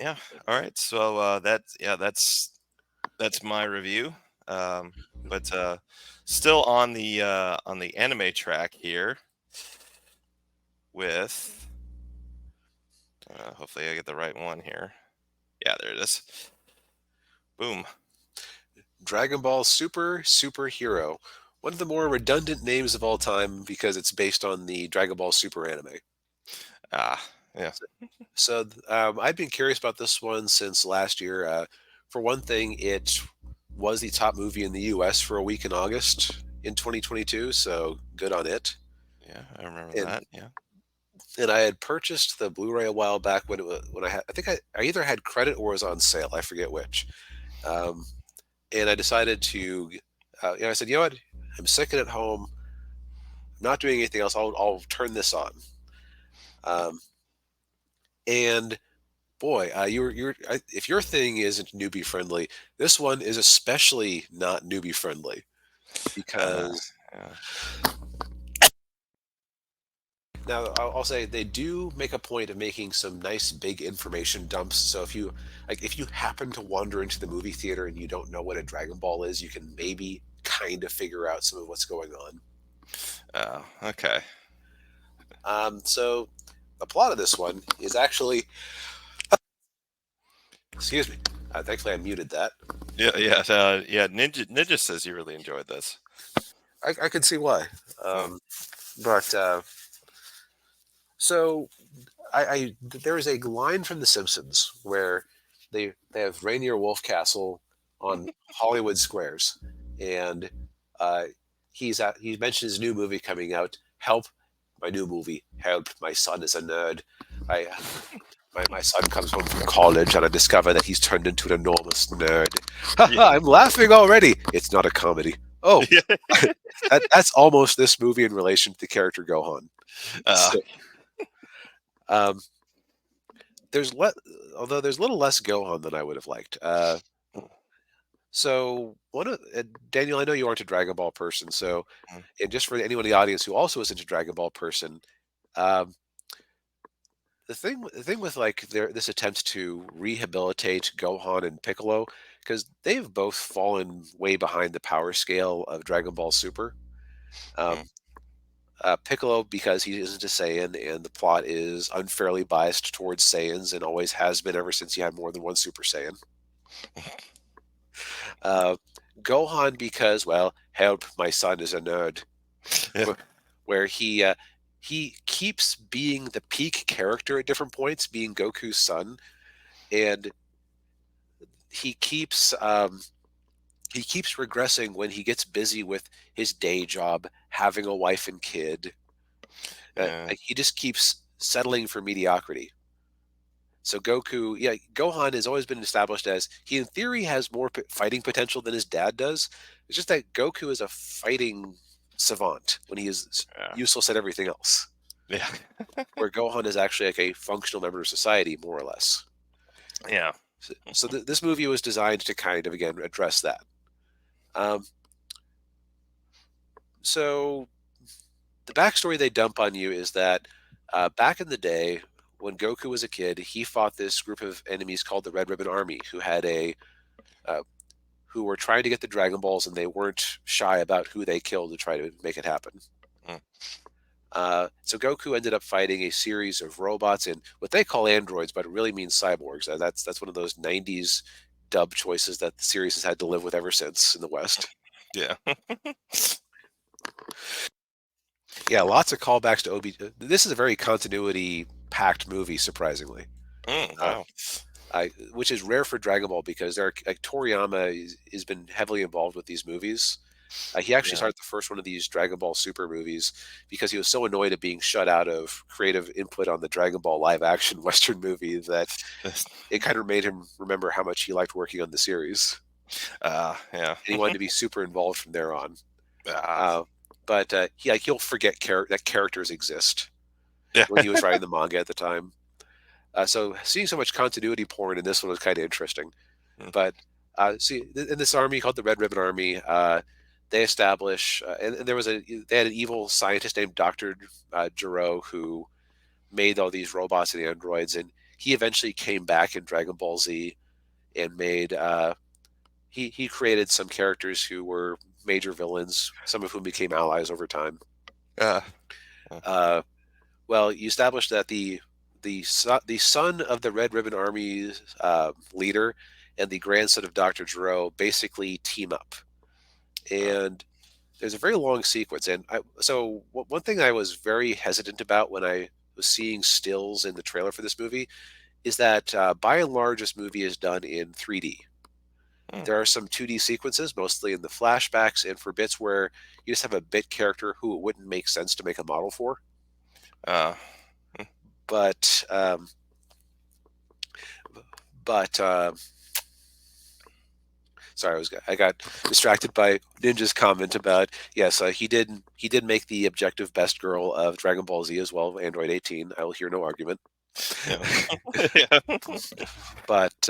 Yeah. All right. So that's my review. Um, but still on the anime track here with hopefully I get the right one here. Yeah, there it is. Boom. Dragon Ball Super Superhero. One of the more redundant names of all time because it's based on the Dragon Ball Super anime. Ah, yeah. I've been curious about this one since last year. For one thing, it was the top movie in the U.S. for a week in August in 2022, so good on it. Yeah, I remember And that. Yeah. and I had purchased the Blu-ray a while back when I think I either had credit or was on sale. I forget which. Um, and I decided to, I said, you know what? I'm sitting at home, not doing anything else. I'll turn this on. Um, and boy, if your thing isn't newbie friendly, this one is especially not newbie friendly Uh, because yeah. now I'll say they do make a point of making some nice big information dumps. So if you happen to wander into the movie theater and you don't know what a Dragon Ball is, you can maybe kind of figure out some of what's going on. Oh, okay. So the plot of this one is actually, excuse me, thankfully I muted that. Yeah, yeah, yeah. Ninja says you really enjoyed this. I can see why. Hmm. Um, but so there is a line from The Simpsons where they have Rainier Wolfcastle on Hollywood Squares, and uh, he mentioned his new movie coming out. Help, my new movie. Help, my son is a nerd. I my son comes home from college and I discover that he's turned into an enormous nerd. Yeah. I'm laughing already. It's not a comedy. Oh, Yeah. that's almost this movie in relation to the character Gohan. Uh, So, um, there's le- although there's a little less Gohan than I would have liked. So one of Daniel, I know you aren't a Dragon Ball person, so mm, and just for anyone in the audience who also isn't a Dragon Ball person, um, the thing with like this attempt to rehabilitate Gohan and Piccolo, because they've both fallen way behind the power scale of Dragon Ball Super. mm, Um, Piccolo because he isn't a Saiyan, and the plot is unfairly biased towards Saiyans and always has been ever since you had more than one Super Saiyan. Uh, Gohan because, well, help, my son is a nerd, yeah. wh- where he keeps being the peak character at different points, being Goku's son, and he keeps um, he keeps regressing when he gets busy with his day job, having a wife and kid. Yeah. He just keeps settling for mediocrity. So Goku, yeah, Gohan has always been established as he, in theory, has more fighting potential than his dad does. It's just that Goku is a fighting savant when he is Yeah. useless at everything else. Yeah. Where Gohan is actually like a functional member of society, more or less. Yeah. So this movie was designed to kind of again address that. Um, so the backstory they dump on you is that back in the day, when Goku was a kid, he fought this group of enemies called the Red Ribbon Army, uh, who were trying to get the Dragon Balls, and they weren't shy about who they killed to try to make it happen. Mm, So Goku ended up fighting a series of robots and what they call androids, but it really means cyborgs. That's one of those '90s dub choices that the series has had to live with ever since in the West. yeah. Yeah, lots of callbacks to OB. This is a very continuity packed movie, surprisingly. Uh, Wow. which is rare for Dragon Ball because like Toriyama has been heavily involved with these movies. He actually Yeah. started the first one of these Dragon Ball Super movies because he was so annoyed at being shut out of creative input on the Dragon Ball live action Western movie that it kind of made him remember how much he liked working on the series. Yeah. And he wanted to be super involved from there on. Ah, Uh, but he'll forget that characters exist yeah. when he was writing the manga at the time. So seeing so much continuity porn in this one was kind of interesting. Mm, But see, in this army called the Red Ribbon Army, they establish, and they had an evil scientist named Doctor Gero who made all these robots and androids, and he eventually came back in Dragon Ball Z and made he created some characters who were major villains, some of whom became allies over time. Uh, uh, Uh, well, you established that the son of the Red Ribbon Army's leader and the grandson of Dr. Gero basically team up, uh, and there's a very long sequence. And one thing I was very hesitant about when I was seeing stills in the trailer for this movie is that by and large this movie is done in 3D. hmm, There are some 2D sequences, mostly in the flashbacks and for bits where you just have a bit character who it wouldn't make sense to make a model for. uh, But but sorry, I got distracted by Ninja's comment about yes, he did make the objective best girl of Dragon Ball Z as well, Android 18. I will hear no argument. yeah. Yeah. But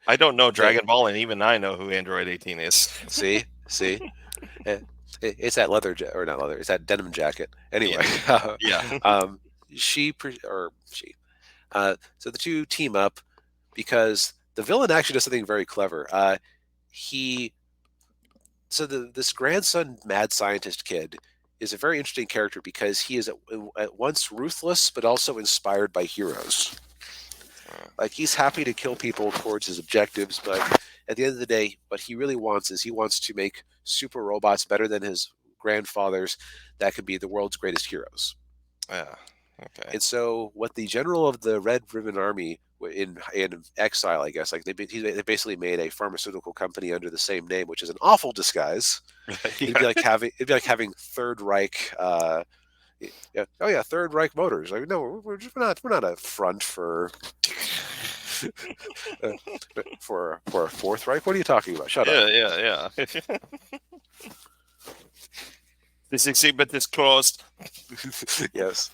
I don't know the Dragon Ball, and even I know who Android 18 is. see, Eh, it's that or not leather, it's that denim jacket. Anyway, Yeah, yeah. um, she or she so the two team up because the villain actually does something very clever. He this grandson mad scientist kid is a very interesting character because he is at once ruthless but also inspired by heroes. Uh, Like he's happy to kill people towards his objectives, but at the end of the day, what he really wants is he wants to make super robots better than his grandfathers that could be the world's greatest heroes. yeah. Okay. And so, what the general of the Red Ribbon Army in exile, I guess, like they basically made a pharmaceutical company under the same name, which is an awful disguise. Yeah. It'd be like having Third Reich. Yeah, oh yeah, Third Reich Motors. Like no, we're not a front for uh, for a Fourth Reich. What are you talking about? Shut up. Yeah. Yeah. Yeah. This exhibit is closed. Yes.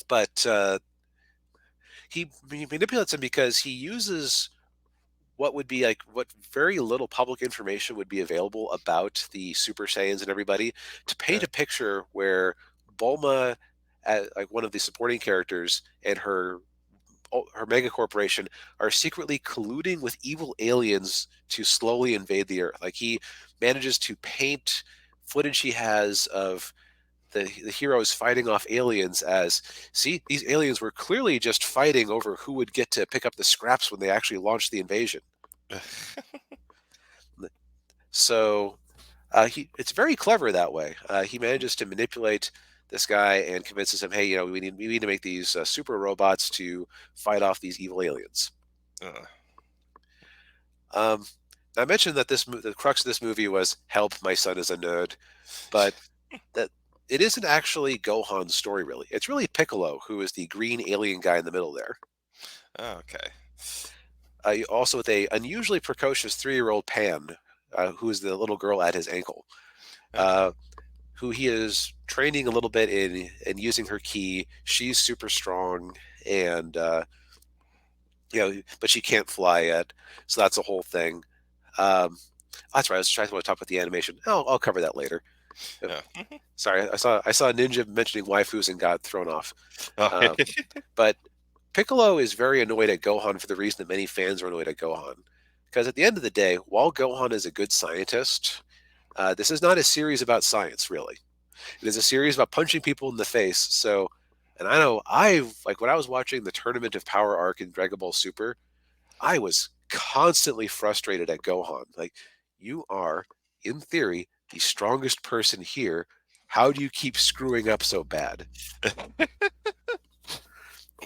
But he manipulates him because he uses what would be like what very little public information would be available about the Super Saiyans and everybody to paint Yeah. a picture where Bulma, like one of the supporting characters, and her mega corporation are secretly colluding with evil aliens to slowly invade the Earth. Like he manages to paint footage he has of the heroes fighting off aliens as see these aliens were clearly just fighting over who would get to pick up the scraps when they actually launched the invasion. So it's very clever that way. He manages to manipulate this guy and convinces him, hey, we need to make these super robots to fight off these evil aliens. Uh, Um, I mentioned that the crux of this movie was help, my son is a nerd, but that it isn't actually Gohan's story really. It's really Piccolo who is the green alien guy in the middle there. okay. Also with a unusually precocious 3-year-old Pan, who is the little girl at his ankle, Okay. uh, who he is training a little bit in using her ki. She's super strong, and but she can't fly yet, so that's a whole thing. That's right. I was trying to talk about the animation. I'll cover that later. Yeah. Sorry, I saw Ninja mentioning waifus and got thrown off. Oh, Um, but Piccolo is very annoyed at Gohan for the reason that many fans are annoyed at Gohan. Because at the end of the day, while Gohan is a good scientist, this is not a series about science, really. It is a series about punching people in the face. So, and I know like when I was watching the Tournament of Power arc in Dragon Ball Super, I was constantly frustrated at Gohan. Like, you are, in theory, the strongest person here. How do you keep screwing up so bad?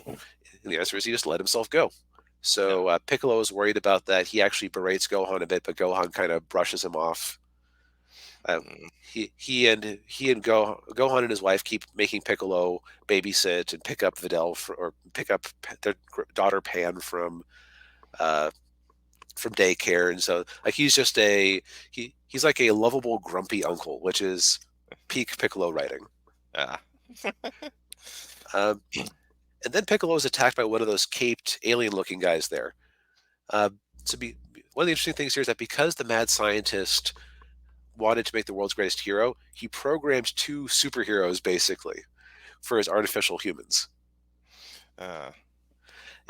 And the answer is he just let himself go. yeah. So Piccolo is worried about that. He actually berates Gohan a bit, but Gohan kind of brushes him off. Mm, Gohan and his wife keep making Piccolo babysit and pick up or pick up their daughter Pan uh, from daycare, and so like he's like a lovable grumpy uncle, which is peak Piccolo writing. yeah. Um, and then Piccolo is attacked by one of those caped alien-looking guys there. Uh, one of the interesting things here is that because the mad scientist wanted to make the world's greatest hero, he programmed two superheroes basically, for his artificial humans. Uh,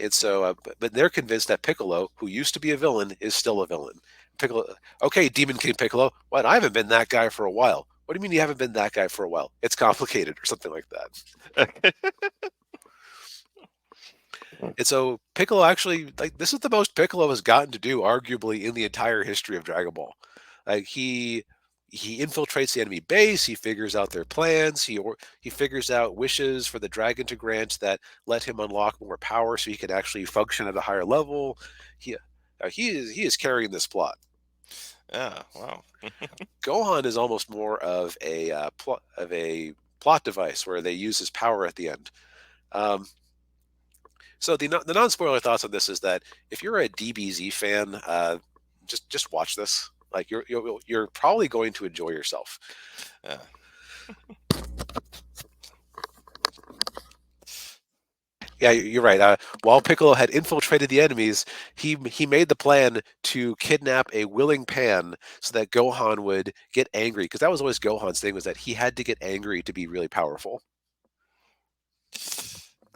And so, but they're convinced that Piccolo, who used to be a villain, is still a villain. Piccolo, okay, Demon King Piccolo, what? I haven't been that guy for a while. What do you mean you haven't been that guy for a while? It's complicated, or something like that. And so Piccolo actually, like, this is the most Piccolo has gotten to do, arguably, in the entire history of Dragon Ball. Like he infiltrates the enemy base. He figures out their plans. He figures out wishes for the dragon to grant that let him unlock more power, so he can actually function at a higher level. He he is carrying this plot. yeah. Wow. Gohan is almost more of a plot device where they use his power at the end. Um, so the non spoiler thoughts on this is that if you're a DBZ fan, just watch this. Like you're probably going to enjoy yourself. Yeah. Yeah, you're right. While Piccolo had infiltrated the enemies, he made the plan to kidnap a willing Pan so that Gohan would get angry, because that was always Gohan's thing, was that he had to get angry to be really powerful.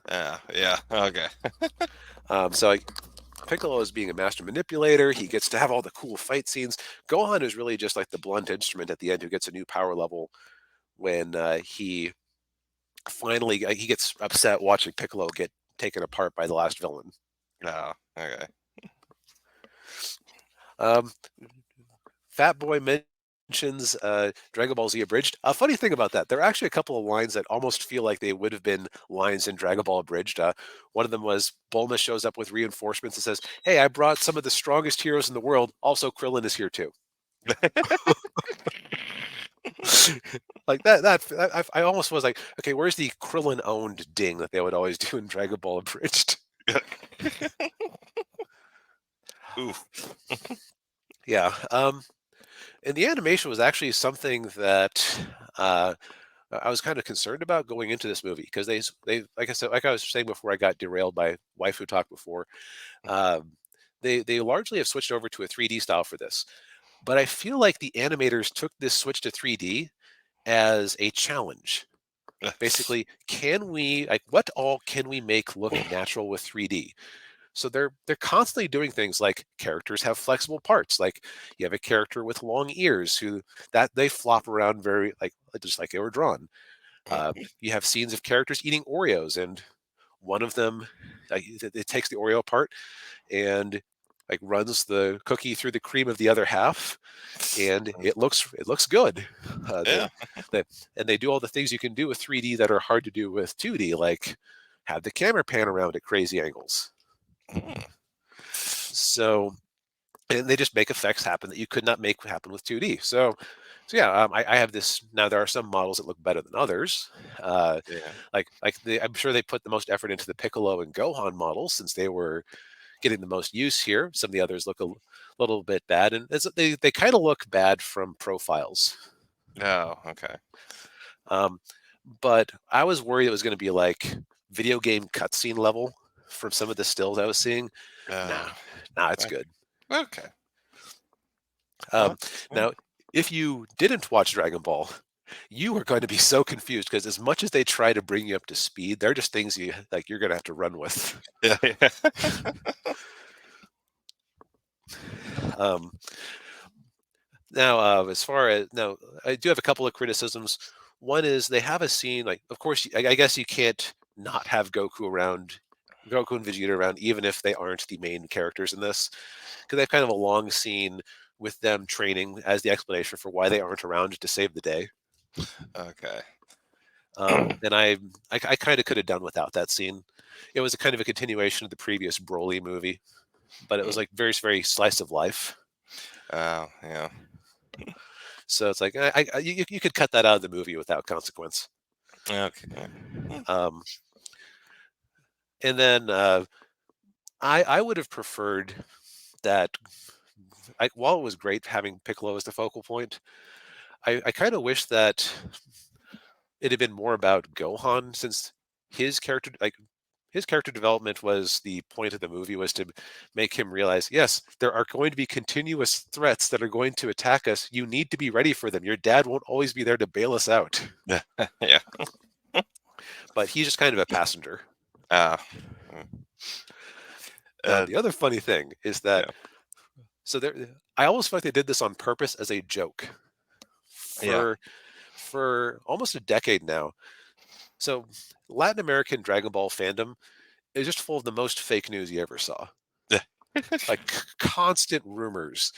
Yeah. Yeah. Okay. So like, Piccolo is being a master manipulator. He gets to have all the cool fight scenes. Gohan is really just like the blunt instrument at the end who gets a new power level when he finally he gets upset watching Piccolo get taken apart by the last villain. Oh, okay. Um, Fat Boy mentions Dragon Ball Z abridged. A funny thing about that, there are actually a couple of lines that almost feel like they would have been lines in Dragon Ball abridged. One of them was Bulma shows up with reinforcements and says, "Hey, I brought some of the strongest heroes in the world. Also, Krillin is here too." Like I almost was like, okay, where's the Krillin owned ding that they would always do in Dragon Ball abridged? Oof. Yeah. And the animation was actually something that I was kind of concerned about going into this movie, because they like I said, like I was saying before, I got derailed by waifu talk before. Um, they largely have switched over to a 3D style for this, but I feel like the animators took this switch to 3D as a challenge. Basically, can we like what all can we make look natural with 3D? So they're constantly doing things like characters have flexible parts. Like you have a character with long ears who that they flop around very like just like they were drawn. You have scenes of characters eating Oreos, and one of them like, it takes the Oreo apart and like runs the cookie through the cream of the other half, and it looks good. Yeah. They and they do all the things you can do with 3D that are hard to do with 2D, like have the camera pan around at crazy angles. Mm. So, and they just make effects happen that you could not make happen with 2D. So yeah, I have this now. There are some models that look better than others. Uh, Yeah. I'm sure they put the most effort into the Piccolo and Gohan models since they were getting the most use here. Some of the others look a little bit bad, and they kind of look bad from profiles. Oh, okay. Um, but I was worried it was going to be like video game cutscene level from some of the stills I was seeing. Nah, Uh, nah, it's okay. good. Okay. Well, Um, yeah. Now, if you didn't watch Dragon Ball, you are going to be so confused, because as much as they try to bring you up to speed, they're just things you're going to have to run with. Yeah. Yeah. Um, Now, as far as now, I do have a couple of criticisms. One is they have a scene like, of course, I guess you can't not have Goku and Vegeta around, even if they aren't the main characters in this, because they have kind of a long scene with them training as the explanation for why they aren't around to save the day. Okay. And I kind of could have done without that scene. It was a kind of a continuation of the previous Broly movie, but it was like very, very slice of life. Oh, yeah. So it's like you could cut that out of the movie without consequence. Okay. Um, and then I would have preferred that. While it was great having Piccolo as the focal point, I kind of wish that it had been more about Gohan, since his character his character development was the point of the movie, was to make him realize, yes, there are going to be continuous threats that are going to attack us. You need to be ready for them. Your dad won't always be there to bail us out. Yeah. but he's just kind of a passenger. Ah. mm, Now, Uh, the other funny thing is that yeah. so there, I almost feel like they did this on purpose as a joke Yeah. for almost a decade now. So Latin American Dragon Ball fandom is just full of the most fake news you ever saw. Yeah. Like constant rumors,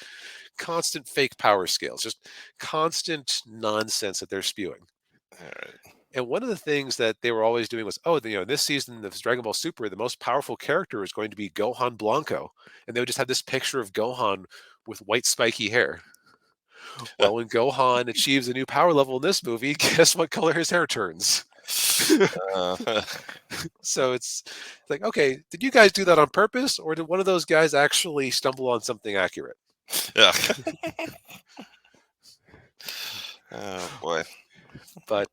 constant fake power scales, just constant nonsense that they're spewing. All right. And one of the things that they were always doing was, oh, this season of Dragon Ball Super, the most powerful character is going to be Gohan Blanco. And they would just have this picture of Gohan with white spiky hair. Well, when Gohan achieves a new power level in this movie, guess what color his hair turns? Uh, So it's like, okay, did you guys do that on purpose, or did one of those guys actually stumble on something accurate? yeah. Oh boy. But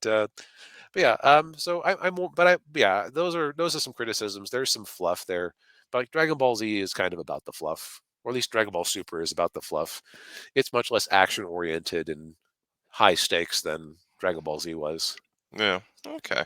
yeah, so I'm, but yeah, those are some criticisms. There's some fluff there, but like Dragon Ball Z is kind of about the fluff, or at least Dragon Ball Super is about the fluff. It's much less action oriented and high stakes than Dragon Ball Z was. Yeah. Okay.